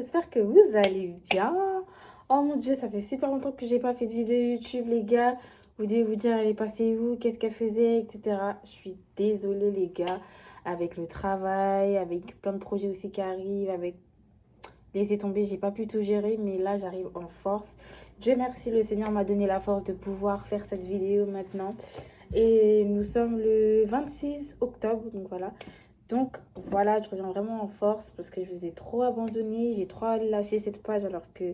j'espère que vous allez bien. Oh mon Dieu, ça fait super longtemps que j'ai pas fait de vidéo YouTube, les gars. Vous devez vous dire, elle est passée où, qu'est-ce qu'elle faisait, etc. Je suis désolée, les gars, avec le travail, avec plein de projets aussi qui arrivent, avec laissez tomber, j'ai pas pu tout gérer, mais là, j'arrive en force. Dieu merci, le Seigneur m'a donné la force de pouvoir faire cette vidéo maintenant. Et nous sommes le 26 octobre, donc voilà. Donc voilà, je reviens vraiment en force parce que je vous ai trop abandonné, j'ai trop lâché cette page alors que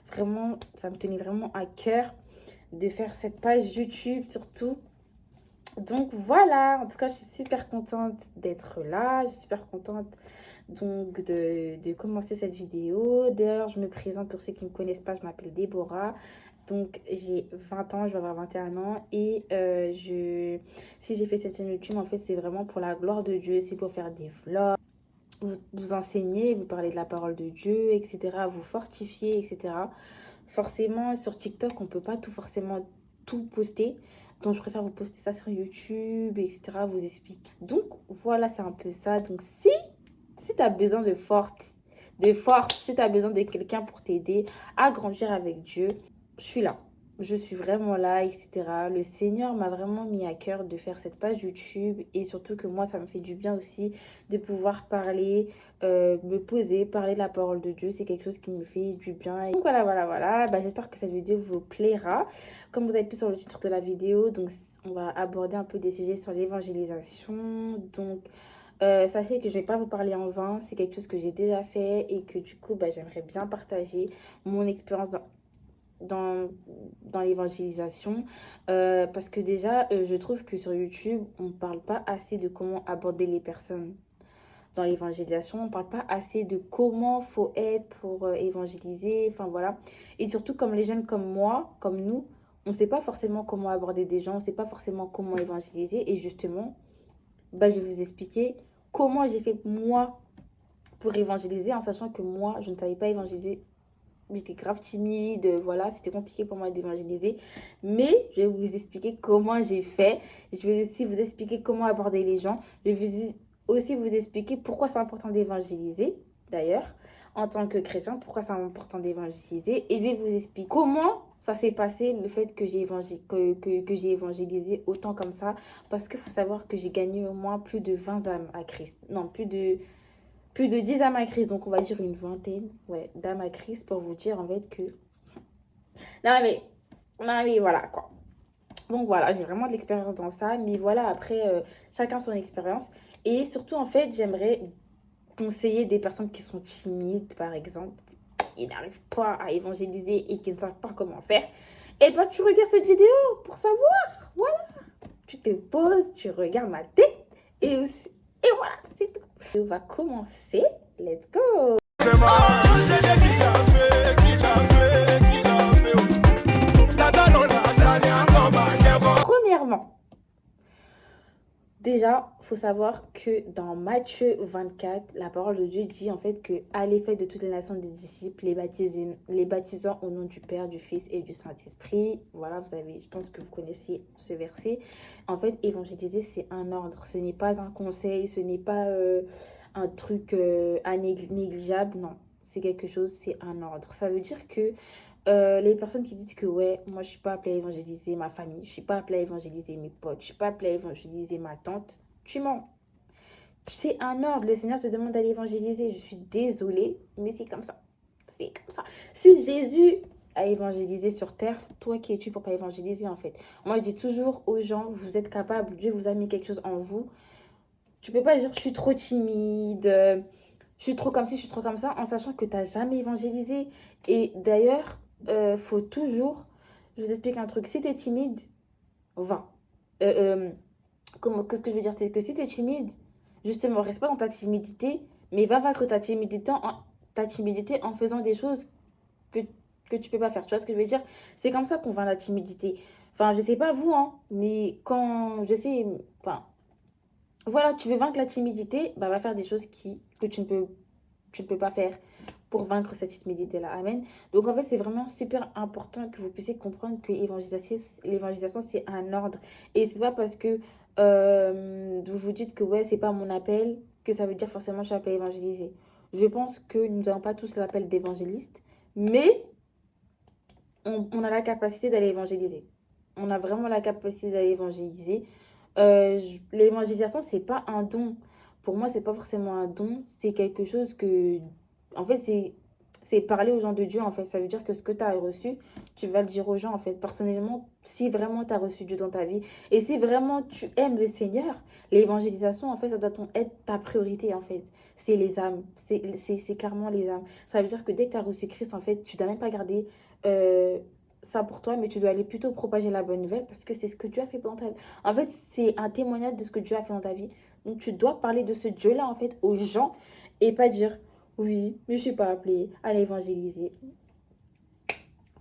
vraiment, ça me tenait vraiment à cœur de faire cette page YouTube surtout. Donc voilà, en tout cas, je suis super contente d'être là, je suis super contente donc de commencer cette vidéo. D'ailleurs, je me présente pour ceux qui ne me connaissent pas, je m'appelle Déborah. Donc j'ai 20 ans, je vais avoir 21 ans et si j'ai fait cette chaîne YouTube, en fait, c'est vraiment pour la gloire de Dieu, c'est pour faire des vlogs, vous enseigner, vous parler de la parole de Dieu, etc., vous fortifier, etc. Forcément, sur TikTok, on peut pas forcément tout poster. Donc, je préfère vous poster ça sur YouTube, etc., vous expliquer. Donc, voilà, c'est un peu ça. Donc, si tu as besoin de force, si tu as besoin de quelqu'un pour t'aider à grandir avec Dieu, je suis là. Je suis vraiment là, etc. Le Seigneur m'a vraiment mis à cœur de faire cette page YouTube et surtout que moi, ça me fait du bien aussi de pouvoir parler, me poser, parler de la parole de Dieu. C'est quelque chose qui me fait du bien. Et donc voilà. Bah, j'espère que cette vidéo vous plaira. Comme vous avez pu sur le titre de la vidéo, donc on va aborder un peu des sujets sur l'évangélisation. Donc, sachez que je ne vais pas vous parler en vain, c'est quelque chose que j'ai déjà fait et que du coup, bah, j'aimerais bien partager mon expérience dans, dans l'évangélisation. Parce que déjà, je trouve que sur YouTube, on ne parle pas assez de comment aborder les personnes dans l'évangélisation. On ne parle pas assez de comment faut être pour évangéliser. Enfin voilà. Et surtout, comme les jeunes comme moi, comme nous, on ne sait pas forcément comment aborder des gens, on ne sait pas forcément comment évangéliser. Et justement, bah, je vais vous expliquer comment j'ai fait moi pour évangéliser en sachant que moi, je ne savais pas évangéliser. J'étais grave timide, voilà, c'était compliqué pour moi d'évangéliser. Mais je vais vous expliquer comment j'ai fait. Je vais aussi vous expliquer comment aborder les gens. Je vais aussi vous expliquer pourquoi c'est important d'évangéliser, d'ailleurs, en tant que chrétien, pourquoi c'est important d'évangéliser. Et je vais vous expliquer comment ça s'est passé, le fait que j'ai évangélisé autant comme ça. Parce qu'il faut savoir que j'ai gagné au moins plus de 20 âmes à Christ. Non, plus de 10 âmes à Christ, donc on va dire une vingtaine, ouais, d'âmes à Christ pour vous dire en fait que... Non mais voilà quoi. Donc voilà, j'ai vraiment de l'expérience dans ça, mais voilà, après, chacun son expérience. Et surtout, en fait, j'aimerais conseiller des personnes qui sont timides, par exemple, qui n'arrivent pas à évangéliser et qui ne savent pas comment faire. Et bah, tu regardes cette vidéo pour savoir, voilà. Tu te poses, tu regardes ma tête et voilà, c'est tout. On va commencer. Let's go. Premièrement, déjà, il faut savoir que dans Matthieu 24, la parole de Dieu dit en fait que allez faire de toutes les nations des disciples, les baptisant au nom du Père, du Fils et du Saint-Esprit. Voilà, je pense que vous connaissez ce verset. En fait, évangéliser, c'est un ordre. Ce n'est pas un conseil, ce n'est pas un truc négligeable. Non, c'est quelque chose, c'est un ordre. Ça veut dire que les personnes qui disent que ouais, moi je suis pas appelée à évangéliser ma famille, je suis pas appelée à évangéliser mes potes, je suis pas appelée à évangéliser ma tante, tu mens. C'est un ordre, le Seigneur te demande d'aller évangéliser. Je suis désolée, mais c'est comme ça. C'est comme ça. Si Jésus a évangélisé sur terre, toi qui es-tu pour pas évangéliser en fait? Moi je dis toujours aux gens, vous êtes capables, Dieu vous a mis quelque chose en vous. Tu peux pas dire je suis trop timide, je suis trop comme ci, je suis trop comme ça, en sachant que tu n'as jamais évangélisé. Et d'ailleurs, faut toujours... Je vous explique un truc. Si tu es timide, va. Qu'est-ce que je veux dire? C'est que si tu es timide, justement, reste pas dans ta timidité, mais va vaincre ta timidité en faisant des choses que, que tu peux pas faire. Tu vois ce que je veux dire? C'est comme ça qu'on vainc la timidité. Enfin, je sais pas vous, hein, mais quand je sais... Enfin, voilà, tu veux vaincre la timidité, bah, va faire des choses que tu ne peux pas faire pour vaincre cette timidité-là. Amen. Donc, en fait, c'est vraiment super important que vous puissiez comprendre que l'évangélisation, c'est un ordre. Et c'est pas parce que vous vous dites que ouais, c'est pas mon appel que ça veut dire forcément que je suis appelée à évangéliser. Je pense que nous n'avons pas tous l'appel d'évangéliste, mais on a la capacité d'aller évangéliser. On a vraiment la capacité d'aller évangéliser. L'évangélisation, c'est pas un don. Pour moi, c'est pas forcément un don. C'est quelque chose que... En fait, c'est parler aux gens de Dieu, en fait. Ça veut dire que ce que tu as reçu, tu vas le dire aux gens, en fait. Personnellement, si vraiment tu as reçu Dieu dans ta vie et si vraiment tu aimes le Seigneur, l'évangélisation, en fait, ça doit être ta priorité, en fait. C'est les âmes. C'est clairement les âmes. Ça veut dire que dès que tu as reçu Christ, en fait, tu ne dois même pas garder euh, ça pour toi, mais tu dois aller plutôt propager la bonne nouvelle parce que c'est ce que Dieu a fait dans ta vie. En fait, c'est un témoignage de ce que Dieu a fait dans ta vie. Donc, tu dois parler de ce Dieu-là, en fait, aux gens et pas dire, oui, mais je ne suis pas appelée à l'évangéliser.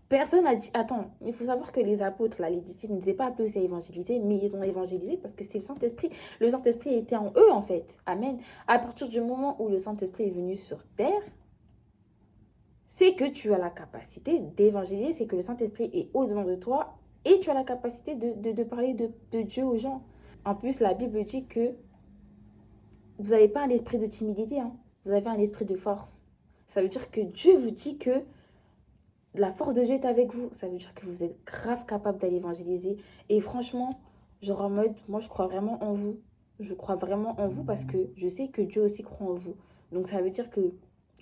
Personne n'a dit, attends, il faut savoir que les apôtres, là, les disciples, n'étaient pas appelés aussi à évangéliser, mais ils ont évangélisé parce que c'est le Saint-Esprit. Le Saint-Esprit était en eux, en fait. Amen. À partir du moment où le Saint-Esprit est venu sur terre, c'est que tu as la capacité d'évangéliser, c'est que le Saint-Esprit est au-dedans de toi et tu as la capacité de parler de Dieu aux gens. En plus, la Bible dit que vous n'avez pas un esprit de timidité, hein. Vous avez un esprit de force. Ça veut dire que Dieu vous dit que la force de Dieu est avec vous. Ça veut dire que vous êtes grave capable d'aller évangéliser. Et franchement, genre en mode, moi je crois vraiment en vous. Je crois vraiment en vous parce que je sais que Dieu aussi croit en vous. Donc ça veut dire que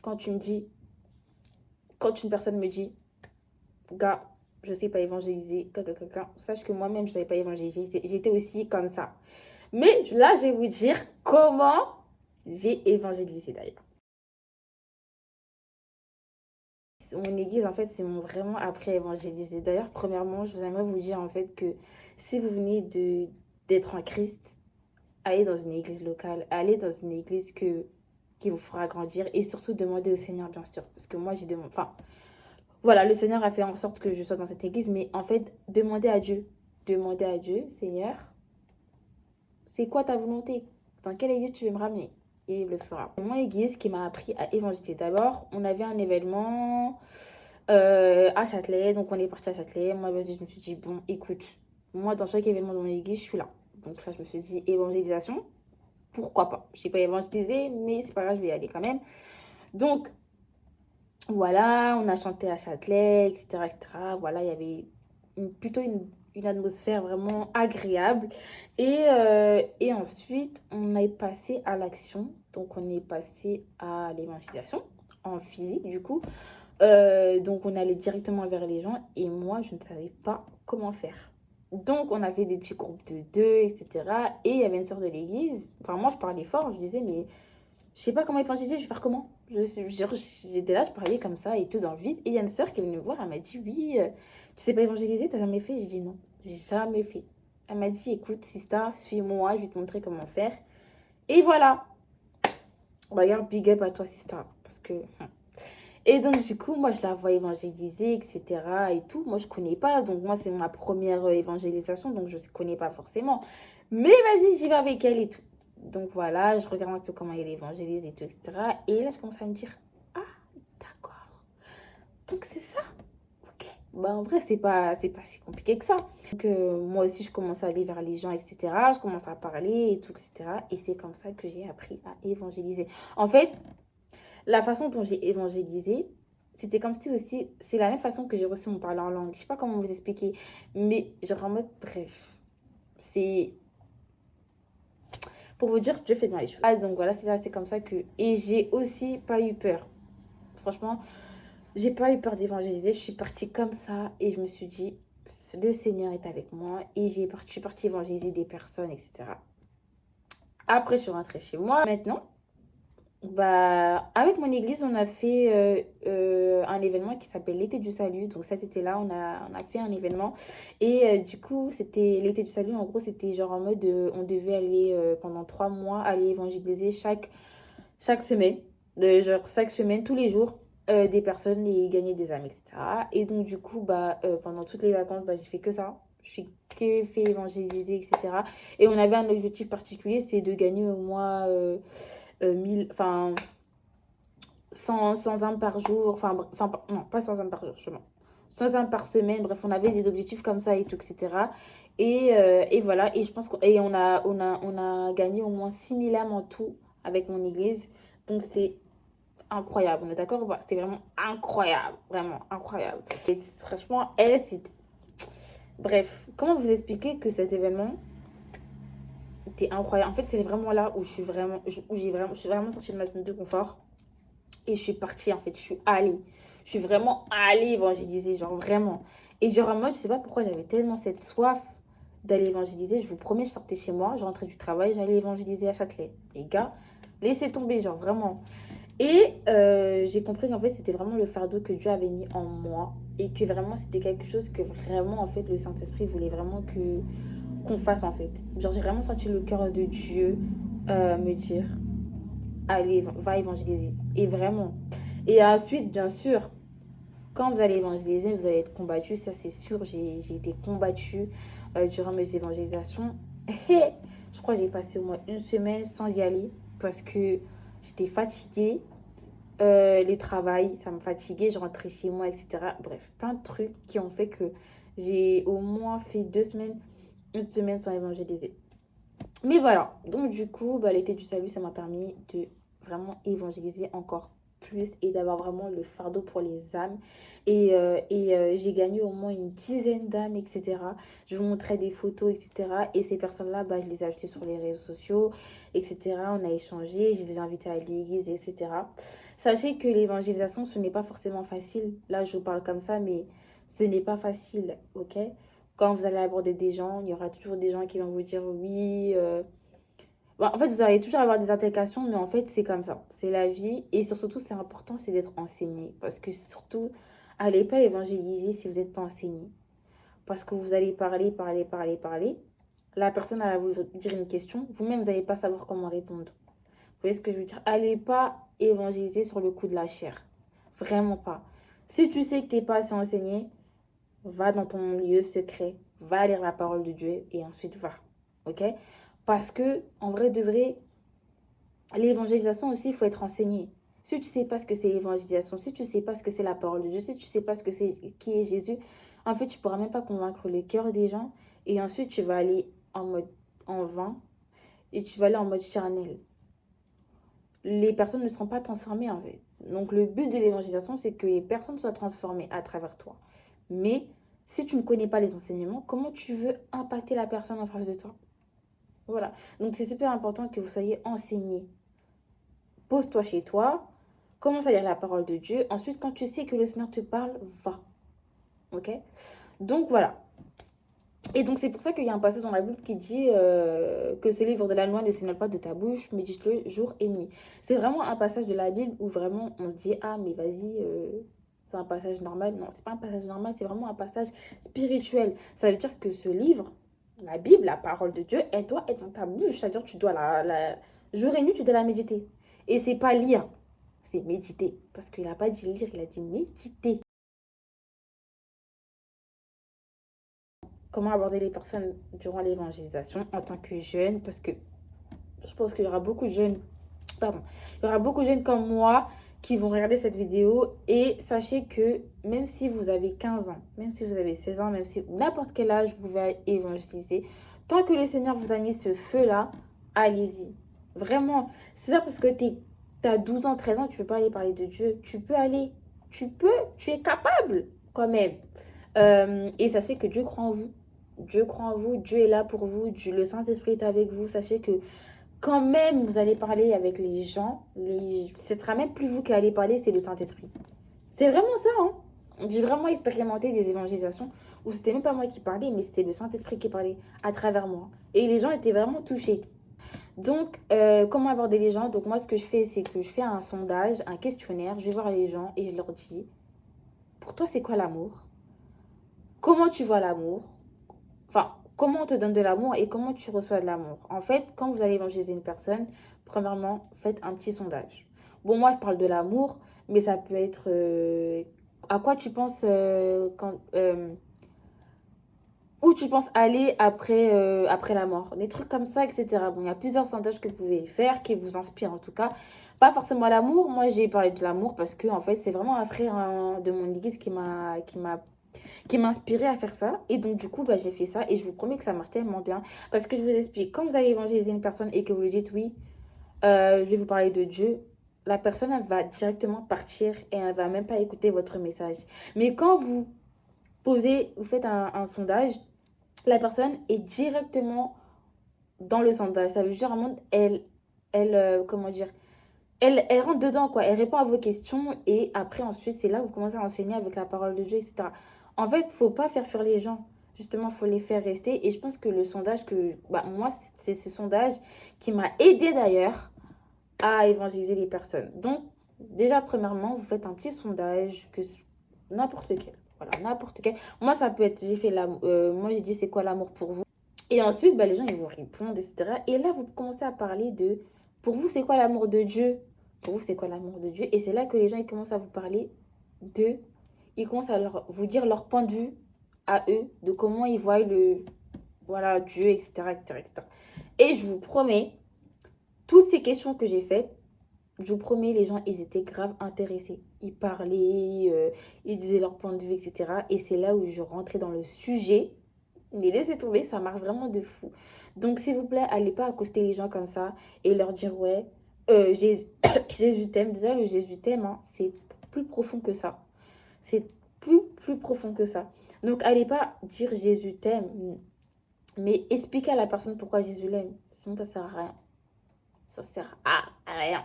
quand tu me dis, quand une personne me dit, gars, je sais pas évangéliser, sache que moi-même je savais pas évangéliser. J'étais aussi comme ça. Mais là, je vais vous dire comment j'ai évangélisé d'ailleurs. Mon église, en fait, c'est vraiment après évangéliser. D'ailleurs, premièrement, je vous aimerais vous dire en fait que si vous venez d'être en Christ, allez dans une église locale, allez dans une église qui vous fera grandir et surtout demandez au Seigneur, bien sûr. Parce que moi, j'ai demandé. Enfin, voilà, le Seigneur a fait en sorte que je sois dans cette église, mais en fait, demandez à Dieu. Demandez à Dieu, Seigneur, c'est quoi ta volonté? Dans quelle église tu veux me ramener? Et il le fera. C'est mon église qui m'a appris à évangéliser. D'abord, on avait un événement à Châtelet, donc on est parti à Châtelet. Moi, vas-y, je me suis dit, bon, écoute, moi, dans chaque événement de mon église, je suis là. Donc là, je me suis dit, évangélisation, pourquoi pas? Je ne sais pas évangéliser, mais c'est pas grave, je vais y aller quand même. Donc, voilà, on a chanté à Châtelet, etc., etc. Voilà, il y avait plutôt une atmosphère vraiment agréable. Et ensuite, on est passé à l'action. Donc, on est passé à l'évangélisation en physique, du coup. Donc, on allait directement vers les gens. Et moi, je ne savais pas comment faire. Donc, on a fait des petits groupes de deux, etc. Et il y avait une sœur de l'église. Enfin, moi, je parlais fort. Je disais, mais je sais pas comment évangéliser, je vais faire comment? J'étais là, je parlais comme ça et tout dans le vide. Et il y a une sœur qui est venue me voir, elle m'a dit, oui, tu sais pas évangéliser, t'as jamais fait? J'ai dit non, j'ai jamais fait. Elle m'a dit, écoute, Sista, suis-moi, je vais te montrer comment faire. Et voilà. Regarde, big up à toi, Sista. Parce que... Et donc, du coup, moi, je la vois évangéliser, etc. et tout. Moi, je connais pas. Donc, moi, c'est ma première évangélisation. Donc, je connais pas forcément. Mais vas-y, j'y vais avec elle et tout. Donc, voilà, je regarde un peu comment elle évangélise et tout, etc. Et là, je commence à me dire, ah, d'accord. Donc, c'est ça. Ok. Bah, en vrai, c'est pas si compliqué que ça. Donc, moi aussi, je commence à aller vers les gens, etc. Je commence à parler et tout, etc. Et c'est comme ça que j'ai appris à évangéliser. En fait, la façon dont j'ai évangélisé, c'était comme si aussi, c'est la même façon que j'ai reçu mon parler en langue. Je sais pas comment vous expliquer, mais genre en mode, bref, c'est pour vous dire, Dieu fait bien les choses. Ah, donc voilà, c'est comme ça que... Et j'ai aussi pas eu peur. Franchement, j'ai pas eu peur d'évangéliser. Je suis partie comme ça et je me suis dit, le Seigneur est avec moi. Et je suis partie évangéliser des personnes, etc. Après, je suis rentrée chez moi. Maintenant, bah, avec mon église, on a fait un événement qui s'appelle l'été du salut. Donc cet été-là, on a fait un événement. Et du coup, c'était l'été du salut. En gros, c'était genre en mode, on devait aller pendant 3 mois, aller évangéliser chaque semaine. Genre chaque semaine, tous les jours, des personnes et gagner des âmes, etc. Et donc du coup, bah, pendant toutes les vacances, bah, j'ai fait que ça. Je suis que fait évangéliser, etc. Et on avait un objectif particulier, c'est de gagner au moins... 1000, enfin 100 âmes par jour, enfin non, pas 100 âmes par jour, justement. 100 âmes par semaine, bref, on avait des objectifs comme ça et tout, etc. Et voilà, et je pense on a gagné au moins 6000 âmes en tout avec mon église. Donc c'est incroyable. On est d'accord? Bah, c'était vraiment incroyable. Vraiment incroyable. Et franchement, elle, c'était... Bref, comment vous expliquer que cet événement était incroyable? En fait, c'est vraiment là où je suis vraiment sortie de ma zone de confort. Et je suis partie, en fait. Je suis allée. Je suis vraiment allée évangéliser, genre vraiment. Et genre en mode, je sais pas pourquoi j'avais tellement cette soif d'aller évangéliser. Je vous promets, je sortais chez moi, je rentrais du travail, j'allais évangéliser à Châtelet. Les gars, laissez tomber, genre vraiment. Et j'ai compris qu'en fait, c'était vraiment le fardeau que Dieu avait mis en moi. Et que vraiment, c'était quelque chose que vraiment, en fait, le Saint-Esprit voulait vraiment que qu'on fasse, en fait. Genre, j'ai vraiment senti le cœur de Dieu me dire, allez, va évangéliser. Et vraiment. Et ensuite, bien sûr, quand vous allez évangéliser, vous allez être combattu, ça c'est sûr. J'ai été combattue durant mes évangélisations. Et je crois que j'ai passé au moins une semaine sans y aller parce que j'étais fatiguée. Le travail, ça me fatiguait, je rentrais chez moi, etc. Bref, plein de trucs qui ont fait que j'ai au moins fait 2 semaines, une semaine sans évangéliser. Mais voilà, donc du coup, bah, l'été du salut, ça m'a permis de vraiment évangéliser encore plus et d'avoir vraiment le fardeau pour les âmes. Et j'ai gagné au moins une dizaine d'âmes, etc. Je vous montrais des photos, etc. Et ces personnes-là, bah, je les ai ajoutées sur les réseaux sociaux, etc. On a échangé, je les ai invitées à l'église, etc. Sachez que l'évangélisation, ce n'est pas forcément facile. Là, je vous parle comme ça, mais ce n'est pas facile, ok? Quand vous allez aborder des gens, il y aura toujours des gens qui vont vous dire oui. Bon, en fait, vous allez toujours avoir des altercations, mais en fait, c'est comme ça. C'est la vie. Et surtout, c'est important, c'est d'être enseigné. Parce que surtout, allez pas évangéliser si vous n'êtes pas enseigné. Parce que vous allez parler, parler, parler, parler. La personne elle va vous dire une question. Vous-même, vous n'allez pas savoir comment répondre. Vous voyez ce que je veux dire? Allez pas évangéliser sur le coup de la chair. Vraiment pas. Si tu sais que tu n'es pas assez enseigné, va dans ton lieu secret, va lire la parole de Dieu et ensuite va. Ok? Parce que, en vrai de vrai, l'évangélisation aussi, il faut être enseigné. Si tu ne sais pas ce que c'est l'évangélisation, si tu ne sais pas ce que c'est la parole de Dieu, si tu ne sais pas ce que c'est, qui est Jésus, en fait, tu ne pourras même pas convaincre le cœur des gens. Et ensuite, tu vas aller en mode en vain et tu vas aller en mode charnel. Les personnes ne seront pas transformées en fait. Donc, le but de l'évangélisation, c'est que les personnes soient transformées à travers toi. Mais si tu ne connais pas les enseignements, comment tu veux impacter la personne en face de toi? Voilà. Donc, c'est super important que vous soyez enseigné. Pose-toi chez toi, commence à lire la parole de Dieu. Ensuite, quand tu sais que le Seigneur te parle, va. Ok? Donc, voilà. Et donc, c'est pour ça qu'il y a un passage dans la Bible qui dit que ce livre de la loi ne s'éloigne pas de ta bouche, médite-le jour et nuit. C'est vraiment un passage de la Bible où vraiment on se dit, ah, mais vas-y, c'est un passage normal. Non, c'est pas un passage normal, c'est vraiment un passage spirituel. Ça veut dire que ce livre, la Bible, la parole de Dieu, elle doit être dans ta bouche. C'est-à-dire que tu dois jour et nuit, tu dois la méditer. Et c'est pas lire, c'est méditer. Parce qu'il n'a pas dit lire, il a dit méditer. Comment aborder les personnes durant l'évangélisation en tant que jeune, parce que je pense qu'il y aura beaucoup de jeunes, pardon, il y aura beaucoup de jeunes comme moi qui vont regarder cette vidéo et sachez que même si vous avez 15 ans, même si vous avez 16 ans, même si n'importe quel âge vous pouvez évangéliser, tant que le Seigneur vous a mis ce feu-là, allez-y. Vraiment, c'est pas parce que tu as 12 ans, 13 ans, tu peux pas aller parler de Dieu. Tu peux aller, tu es capable quand même. Et sachez que Dieu croit en vous. Dieu croit en vous, Dieu est là pour vous, Dieu, le Saint-Esprit est avec vous. Sachez que quand même vous allez parler avec les gens, ce ne sera même plus vous qui allez parler, c'est le Saint-Esprit. C'est vraiment ça, hein. J'ai vraiment expérimenté des évangélisations où c'était même pas moi qui parlais, mais c'était le Saint-Esprit qui parlait à travers moi. Et les gens étaient vraiment touchés. Donc, comment aborder les gens? Donc, moi, ce que je fais, c'est que je fais un sondage, un questionnaire. Je vais voir les gens et je leur dis, pour toi, c'est quoi l'amour? Comment tu vois l'amour? Enfin, comment on te donne de l'amour et comment tu reçois de l'amour. En fait, quand vous allez évangéliser une personne, premièrement, faites un petit sondage. Bon, moi, je parle de l'amour, mais ça peut être à quoi tu penses où tu penses aller après la mort. Des trucs comme ça, etc. Bon, il y a plusieurs sondages que vous pouvez faire qui vous inspirent en tout cas. Pas forcément l'amour. Moi, j'ai parlé de l'amour parce que en fait, c'est vraiment un frère de mon église qui m'a inspiré à faire ça. Et donc, du coup, bah, j'ai fait ça. Et je vous promets que ça marche tellement bien. Parce que je vous explique, quand vous allez évangéliser une personne et que vous lui dites oui, je vais vous parler de Dieu, la personne, elle va directement partir et elle va même pas écouter votre message. Mais quand vous vous faites un sondage, la personne est directement dans le sondage. Ça veut dire vraiment, comment dire, elle rentre dedans, quoi. Elle répond à vos questions et après, ensuite, c'est là où vous commencez à enseigner avec la parole de Dieu, etc. En fait, faut pas faire fuir les gens. Justement, faut les faire rester. Et je pense que le sondage moi, c'est ce sondage qui m'a aidé d'ailleurs à évangéliser les personnes. Donc, déjà, premièrement, vous faites un petit sondage, n'importe quel. Voilà, n'importe quel. Moi, ça peut être, moi, j'ai dit, c'est quoi l'amour pour vous? Et ensuite, les gens, ils vont répondre, etc. Et là, vous commencez à parler pour vous, c'est quoi l'amour de Dieu? Pour vous, c'est quoi l'amour de Dieu? Et c'est là que les gens, ils commencent à vous parler ils commencent à vous dire leur point de vue à eux, de comment ils voient voilà, Dieu, etc., etc., etc. Et je vous promets, toutes ces questions que j'ai faites, je vous promets, les gens, ils étaient grave intéressés. Ils parlaient, ils disaient leur point de vue, etc. Et c'est là où je rentrais dans le sujet. Mais laissez tomber, ça marche vraiment de fou. Donc, s'il vous plaît, allez pas accoster les gens comme ça et leur dire, ouais, Jésus, Jésus t'aime. Déjà, le Jésus t'aime, hein, c'est plus profond que ça. C'est plus profond que ça. Donc, allez pas dire Jésus t'aime, mais expliquez à la personne pourquoi Jésus l'aime. Sinon, ça sert à rien. Ça sert à rien.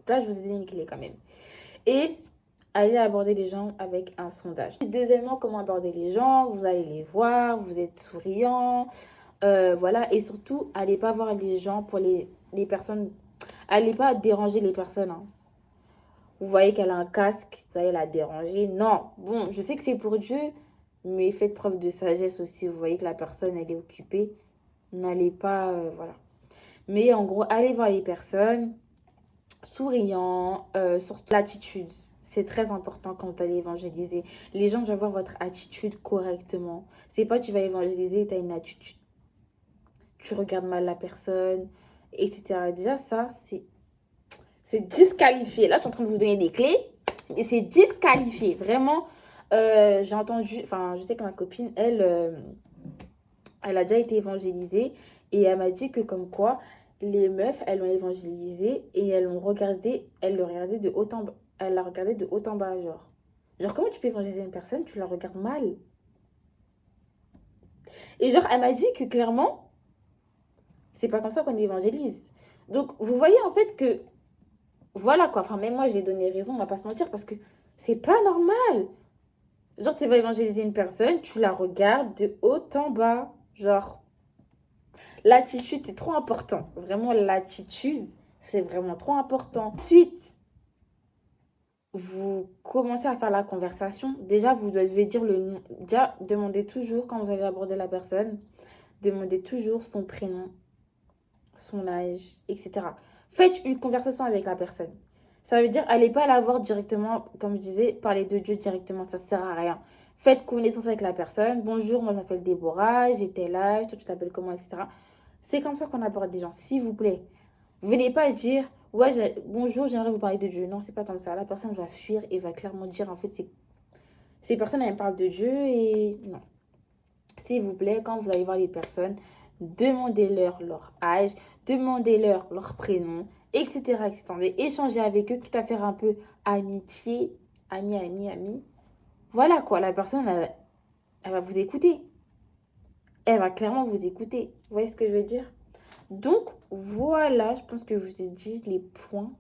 Là, je vous ai donné une clé quand même. Et allez aborder les gens avec un sondage. Deuxièmement, comment aborder les gens? Vous allez les voir, vous êtes souriant. Voilà. Et surtout, allez pas voir les gens pour les personnes. Allez pas déranger les personnes. Hein. Vous voyez qu'elle a un casque, vous allez la déranger. Non. Bon, je sais que c'est pour Dieu, mais faites preuve de sagesse aussi. Vous voyez que la personne, elle est occupée. N'allez pas... voilà. Mais en gros, allez voir les personnes souriant, sur l'attitude. C'est très important quand vous allez évangéliser. Les gens doivent voir votre attitude correctement. C'est pas tu vas évangéliser et tu as une attitude. Tu regardes mal la personne, etc. Déjà, ça, c'est disqualifié. Là, je suis en train de vous donner des clés. Et c'est disqualifié. Vraiment, j'ai entendu... Enfin, je sais que ma copine, elle a déjà été évangélisée. Et elle m'a dit que comme quoi, les meufs, elles l'ont évangélisée et elles le regardaient de haut en bas. Elle l'a regardé de haut en bas, genre. Genre, comment tu peux évangéliser une personne? Tu la regardes mal. Et genre, elle m'a dit que clairement, c'est pas comme ça qu'on évangélise. Donc, vous voyez en fait que, voilà quoi. Enfin, même moi, j'ai donné raison, on va pas se mentir, parce que c'est pas normal. Genre, tu vas évangéliser une personne, tu la regardes de haut en bas. Genre, l'attitude, c'est trop important. Vraiment, l'attitude, c'est vraiment trop important. Ensuite, vous commencez à faire la conversation. Déjà, vous devez dire le nom. Déjà, demandez toujours, quand vous allez aborder la personne, demandez toujours son prénom, son âge, etc. Faites une conversation avec la personne. Ça veut dire, allez pas la voir directement, comme je disais, parler de Dieu directement, ça sert à rien. Faites connaissance avec la personne. Bonjour, moi je m'appelle Déborah, j'ai tel âge, toi tu t'appelles comment, etc. C'est comme ça qu'on aborde des gens, s'il vous plaît. Venez pas dire, ouais, bonjour, j'aimerais vous parler de Dieu. Non, c'est pas comme ça. La personne va fuir et va clairement dire, en fait, ces personnes, elles me parlent de Dieu et non. S'il vous plaît, quand vous allez voir les personnes, demandez-leur leur âge, demandez-leur leur prénom, etc., etc. Échangez avec eux, quitte à faire un peu amitié, ami. Voilà quoi, la personne, elle va vous écouter. Elle va clairement vous écouter. Vous voyez ce que je veux dire? Donc, voilà, je pense que je vous ai dit les points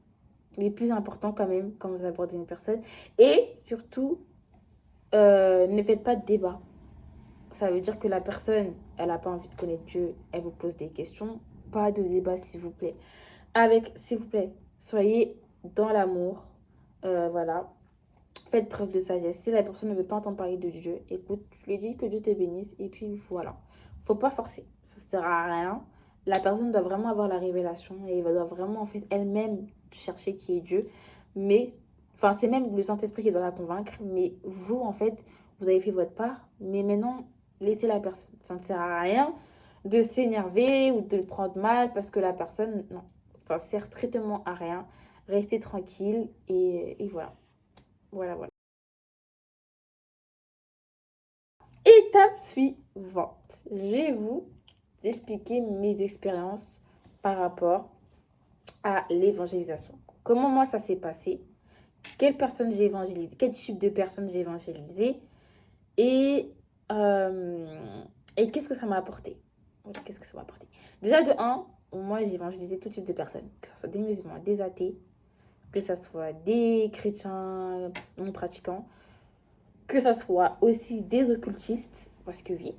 les plus importants quand même quand vous abordez une personne. Et surtout, ne faites pas de débat. Ça veut dire que la personne, elle n'a pas envie de connaître Dieu, elle vous pose des questions. Pas de débat, s'il vous plaît. S'il vous plaît, soyez dans l'amour. Voilà. Faites preuve de sagesse. Si la personne ne veut pas entendre parler de Dieu, écoute, je lui dis que Dieu te bénisse. Et puis voilà. Faut pas forcer. Ça sert à rien. La personne doit vraiment avoir la révélation et elle doit vraiment en fait elle-même chercher qui est Dieu. Mais, enfin, c'est même le Saint-Esprit qui doit la convaincre. Mais vous, en fait, vous avez fait votre part. Mais maintenant, laissez la personne. Ça ne sert à rien de s'énerver ou de le prendre mal parce que la personne, non, ça sert strictement à rien. Restez tranquille et voilà. Voilà. Étape suivante. Je vais vous expliquer mes expériences par rapport à l'évangélisation. comment moi ça s'est passé, quelle personne j'ai évangélisé, quel type de personne j'ai évangélisé et, et qu'est-ce que ça m'a apporté. Voilà, qu'est-ce que ça m'a apporté. Déjà de un, moi j'ai évangélisé tout type de personnes, que ce soit des musulmans, des athées, que ce soit des chrétiens non pratiquants, que ce soit aussi des occultistes, parce que oui,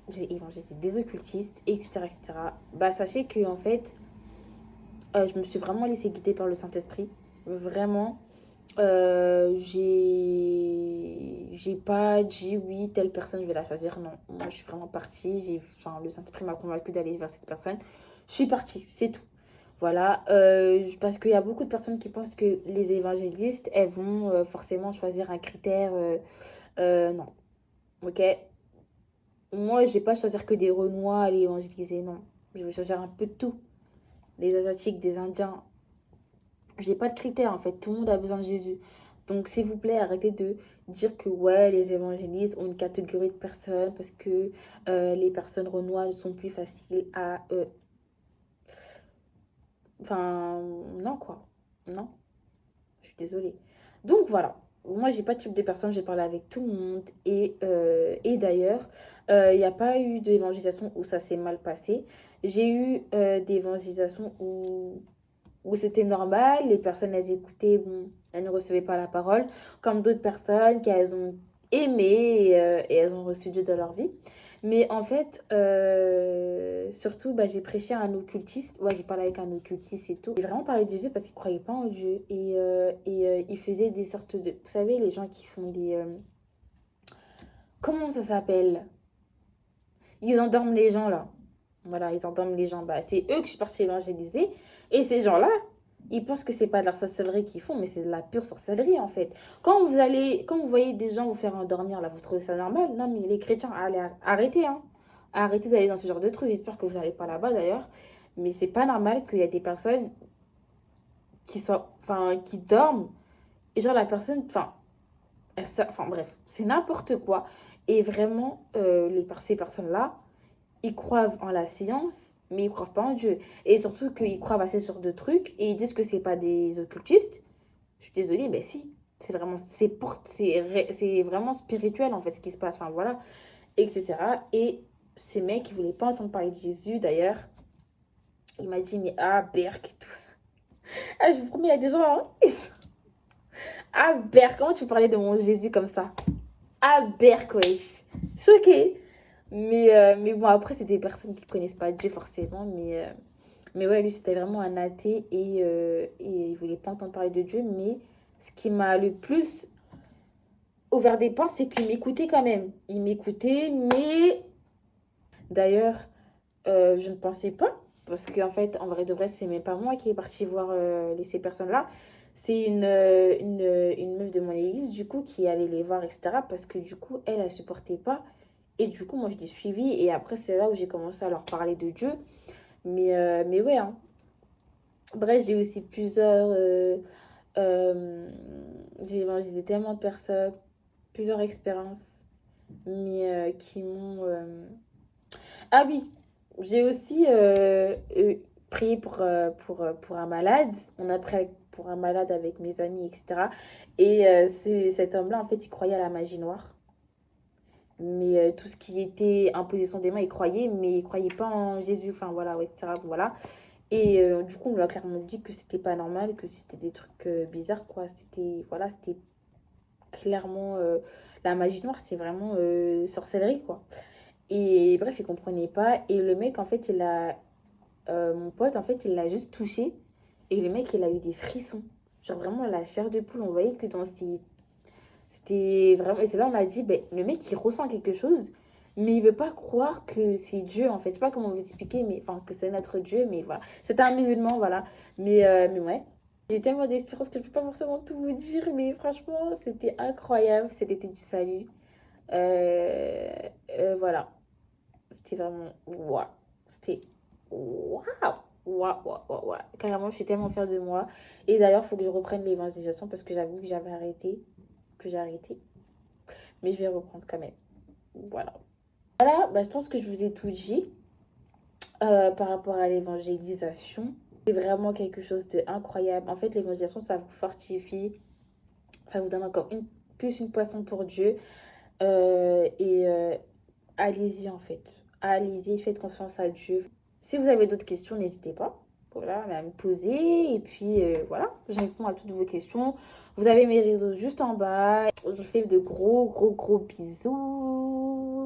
j'ai évangélisé des occultistes, etc., etc. Bah, sachez que en fait, je me suis vraiment laissée guider par le Saint-Esprit. Vraiment, j'ai pas dit oui, telle personne, je vais la choisir. Non, moi, je suis vraiment partie. Enfin, le Saint-Esprit m'a convaincue d'aller vers cette personne. Je suis partie, c'est tout. Voilà, parce qu'il y a beaucoup de personnes qui pensent que les évangélistes, elles vont forcément choisir un critère. Non, ok. Moi, je vais pas choisir que des Renois à aller évangéliser, non. Je vais choisir un peu de tout. Les Asiatiques, des Indiens. J'ai pas de critères, en fait. Tout le monde a besoin de Jésus. Donc, s'il vous plaît, arrêtez de dire que, ouais, les évangélistes ont une catégorie de personnes parce que les personnes Renois sont plus faciles à... Enfin, non, quoi. Non, je suis désolée. Donc, voilà. Moi, j'ai pas de type de personne, j'ai parlé avec tout le monde. Et d'ailleurs, il n'y a pas eu d'évangélisation où ça s'est mal passé. J'ai eu des évangélisations où c'était normal, les personnes, elles écoutaient, bon, elles ne recevaient pas la parole, comme d'autres personnes qu'elles ont aimé et elles ont reçu Dieu dans leur vie. Mais en fait, surtout, bah, j'ai prêché à un occultiste. Ouais, j'ai parlé avec un occultiste et tout. J'ai vraiment parlé de Jésus parce qu'il ne croyait pas en Dieu. Il faisait des sortes de... Vous savez, les gens qui font des... comment ça s'appelle? Ils endorment les gens, là. Voilà, ils endorment les gens. Bah, c'est eux que je suis partie évangéliser. Et ces gens-là, ils pensent que c'est pas de la sorcellerie qu'ils font, mais c'est de la pure sorcellerie, en fait. Quand vous voyez des gens vous faire endormir, là, vous trouvez ça normal? Non, mais les chrétiens, allez, arrêtez, hein. Arrêtez d'aller dans ce genre de trucs. J'espère que vous n'allez pas là-bas, d'ailleurs. Mais c'est pas normal qu'il y ait des personnes enfin, qui dorment. Et genre, la personne, enfin, enfin bref, c'est n'importe quoi. Et vraiment, ces personnes-là, ils croient en la science, mais ils croient pas en Dieu. Et surtout qu'ils croient à ces sortes de trucs et ils disent que c'est pas des occultistes. Je suis désolée, mais si. C'est vraiment spirituel en fait ce qui se passe. Enfin voilà, etc. Et ce mec, il voulait pas entendre parler de Jésus d'ailleurs. Il m'a dit, mais ah, Berk et tout. Ah, je vous promets, il y a des gens, hein. Ah, Berk, comment tu parlais de mon Jésus comme ça? Ah, Berk, wesh. Choquée. Mais bon, après, c'est des personnes qui connaissent pas Dieu forcément. Mais ouais, lui, c'était vraiment un athée et il voulait pas entendre parler de Dieu. Mais ce qui m'a le plus ouvert des portes, c'est qu'il m'écoutait quand même. Il m'écoutait, mais d'ailleurs, je ne pensais pas. Parce qu'en fait, en vrai de vrai, c'est même pas moi qui est partie voir ces personnes-là. C'est une meuf de mon église, du coup, qui allait les voir, etc. Parce que du coup, elle supportait pas. Et du coup, moi, je l'ai suivie. Et après, c'est là où j'ai commencé à leur parler de Dieu. Mais ouais, hein. Bref, j'ai aussi euh, j'ai évangélisé tellement de personnes, plusieurs expériences, mais qui m'ont... Ah oui, j'ai aussi prié pour un malade. On a prié pour un malade avec mes amis, etc. Et cet homme-là, en fait, il croyait à la magie noire. Mais tout ce qui était imposition des mains, il croyait, mais il croyait pas en Jésus. Enfin, voilà, ouais, etc. Voilà. Et du coup, on lui a clairement dit que c'était pas normal, que c'était des trucs bizarres, quoi. Voilà, c'était clairement la magie noire, c'est vraiment sorcellerie, quoi. Et bref, il comprenait pas. Et le mec, en fait, mon pote, en fait, il l'a juste touché. Et le mec, il a eu des frissons. Genre vraiment la chair de poule. On voyait que dans ses... C'était vraiment... Et c'est là on m'a dit, ben, le mec, il ressent quelque chose, mais il veut pas croire que c'est Dieu, en fait. Je sais pas comment vous expliquer, mais... Enfin, que c'est notre Dieu, mais voilà. C'est un musulman, voilà. Mais ouais. J'ai tellement d'expériences que je peux pas forcément tout vous dire, mais franchement, c'était incroyable. C'était du salut. Euh, voilà. C'était vraiment... Waouh. C'était... Waouh. Waouh, waouh, waouh, waouh. Carrément, je suis tellement fière de moi. Et d'ailleurs, il faut que je reprenne l'évangélisation parce que j'avoue que j'avais arrêté. Que j'ai arrêté. Mais je vais reprendre quand même. Voilà. Voilà, bah, je pense que je vous ai tout dit par rapport à l'évangélisation. C'est vraiment quelque chose d'incroyable. En fait, les méditations, ça vous fortifie, ça vous donne encore plus une poisson pour Dieu. Et allez-y en fait. Allez-y, faites confiance à Dieu. Si vous avez d'autres questions, n'hésitez pas. Voilà, à me poser. Et puis voilà, je réponds à toutes vos questions. Vous avez mes réseaux juste en bas. Je vous fais de gros bisous.